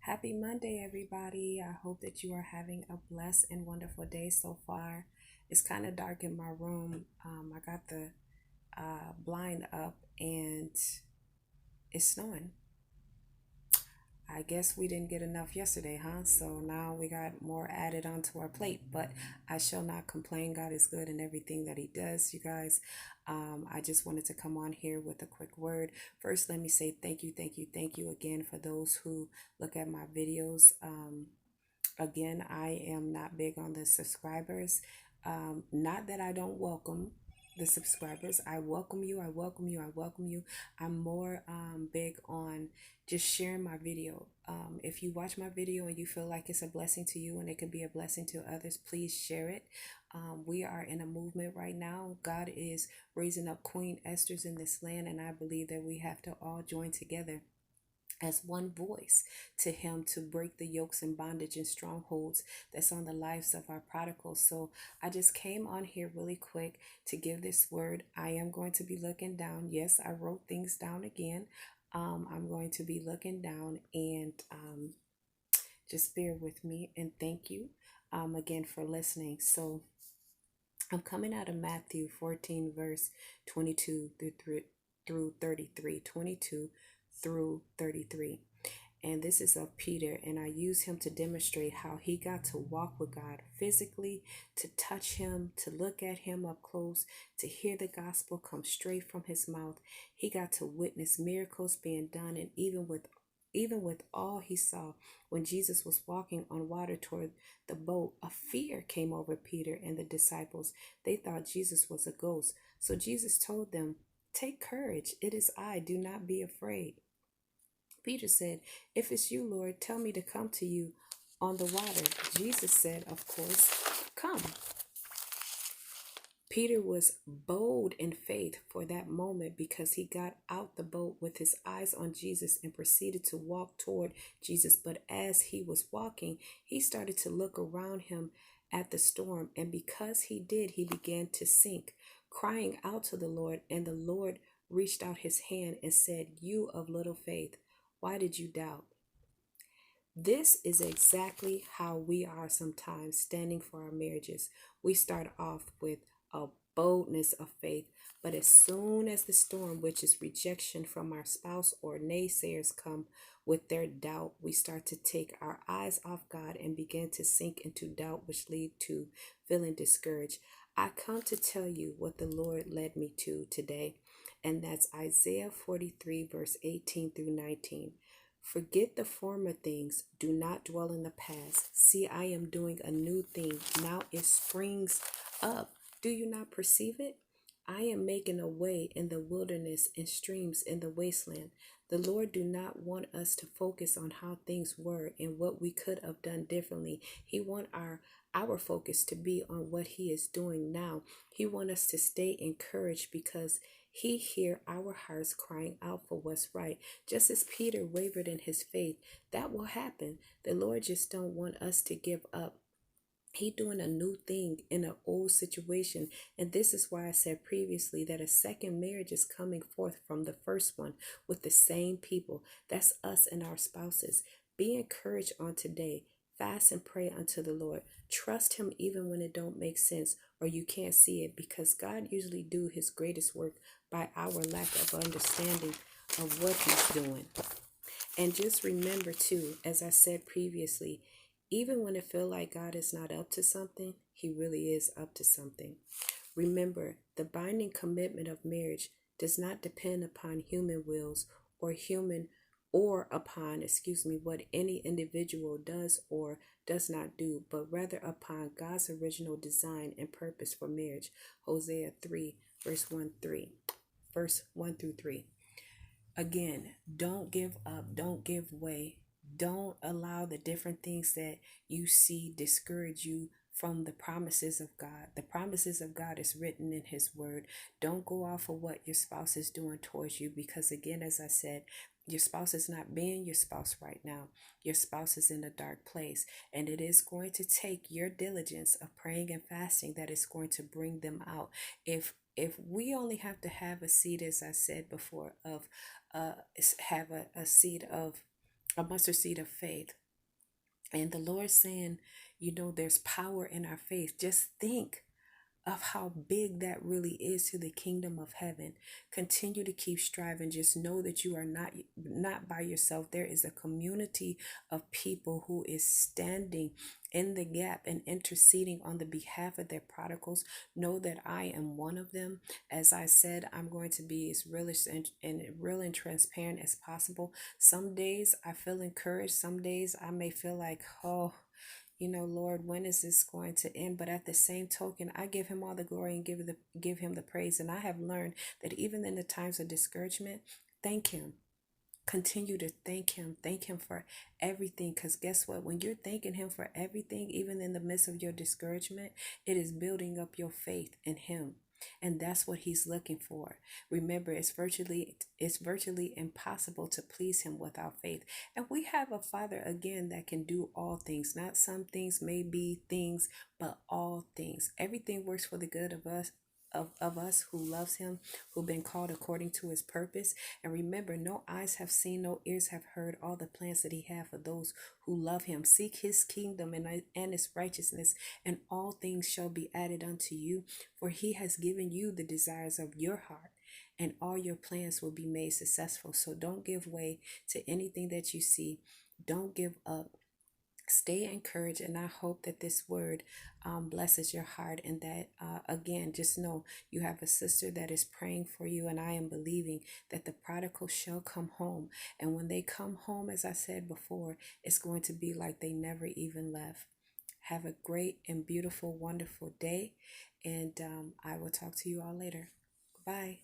Happy Monday, everybody. I hope that you are having a blessed and wonderful day so far. It's kind of dark in my room. I got the blind up and it's snowing. I guess we didn't get enough yesterday, huh? So now we got more added onto our plate, but I shall not complain. God is good in everything that He does, you guys. I just wanted to come on here with a quick word. First, let me say thank you, thank you, thank you again for those who look at my videos. Again, I am not big on the subscribers. Not that I don't welcome the subscribers. I welcome you. I welcome you. I welcome you. I'm more big on just sharing my video. If you watch my video and you feel like it's a blessing to you and it can be a blessing to others, please share it. We are in a movement right now. God is raising up Queen Esther's in this land, and I believe that we have to all join together as one voice to Him to break the yokes and bondage and strongholds that's on the lives of our prodigals. So I just came on here really quick to give this word. I am going to be looking down. Yes, I wrote things down again. I'm going to be looking down and just bear with me and thank you again for listening. So I'm coming out of Matthew 14, verse 22 through 33, 22 through 33. And this is of Peter, and I use him to demonstrate how he got to walk with God physically, to touch Him, to look at Him up close, to hear the gospel come straight from His mouth. He got to witness miracles being done, and even with all he saw, when Jesus was walking on water toward the boat, a fear came over Peter and the disciples. They thought Jesus was a ghost. So Jesus told them, "Take courage, it is I, do not be afraid." Peter said, "If it's you, Lord, tell me to come to you on the water." Jesus said, "Of course, come." Peter was bold in faith for that moment because he got out the boat with his eyes on Jesus and proceeded to walk toward Jesus. But as he was walking, he started to look around him at the storm. And because he did, he began to sink, crying out to the Lord. And the Lord reached out His hand and said, "You of little faith, why did you doubt?" This is exactly how we are sometimes standing for our marriages. We start off with a boldness of faith, but as soon as the storm, which is rejection from our spouse or naysayers, come with their doubt, we start to take our eyes off God and begin to sink into doubt, which lead to feeling discouraged. I come to tell you what the Lord led me to today, and that's Isaiah 43, verse 18 through 19. Forget the former things. Do not dwell in the past. See, I am doing a new thing. Now it springs up. Do you not perceive it? I am making a way in the wilderness and streams in the wasteland. The Lord do not want us to focus on how things were and what we could have done differently. He want our focus to be on what He is doing now. He want us to stay encouraged because He hear our hearts crying out for what's right. Just as Peter wavered in his faith, that will happen. The Lord just don't want us to give up. He doing a new thing in an old situation. And this is why I said previously that a second marriage is coming forth from the first one with the same people. That's us and our spouses. Be encouraged on today. Fast and pray unto the Lord. Trust Him even when it don't make sense or you can't see it, because God usually do His greatest work by our lack of understanding of what He's doing. And just remember too, as I said previously, even when it feel like God is not up to something, He really is up to something. Remember, the binding commitment of marriage does not depend upon human wills or what any individual does or does not do, but rather upon God's original design and purpose for marriage. Hosea 3, verse 1 through 3. Again, don't give up, don't give way. Don't allow the different things that you see discourage you from the promises of God. The promises of God is written in His word. Don't go off of what your spouse is doing towards you, because again, as I said, your spouse is not being your spouse right now. Your spouse is in a dark place, and it is going to take your diligence of praying and fasting that is going to bring them out. If we only have to have a seed, as I said before, of have a seed of a mustard seed of faith. And the Lord saying, there's power in our faith. Just think of how big that really is to the kingdom of heaven. Continue to keep striving. Just know that you are not by yourself. There is a community of people who is standing in the gap and interceding on the behalf of their prodigals. Know that I am one of them. As I said, I'm going to be as realistic and real and transparent as possible. Some days I feel encouraged. Some days I may feel like, oh, Lord, when is this going to end? But at the same token, I give him all the glory and give him the praise. And I have learned that even in the times of discouragement, thank him. Continue to thank him. Thank him for everything. Because guess what? When you're thanking him for everything, even in the midst of your discouragement, it is building up your faith in him. And that's what he's looking for. Remember, it's virtually impossible to please him without faith. And we have a Father again that can do all things. Not some things, maybe things, but all things. Everything works for the good of us. Of us who loves him, who've been called according to his purpose. And remember, no eyes have seen, no ears have heard all the plans that he has for those who love him. Seek his kingdom and his righteousness, and all things shall be added unto you. For he has given you the desires of your heart, and all your plans will be made successful. So don't give way to anything that you see. Don't give up. Stay encouraged, and I hope that this word blesses your heart, and that again, just know you have a sister that is praying for you, and I am believing that the prodigal shall come home. And when they come home, as I said before, it's going to be like they never even left. Have a great and beautiful, wonderful day, and I will talk to you all later. Bye.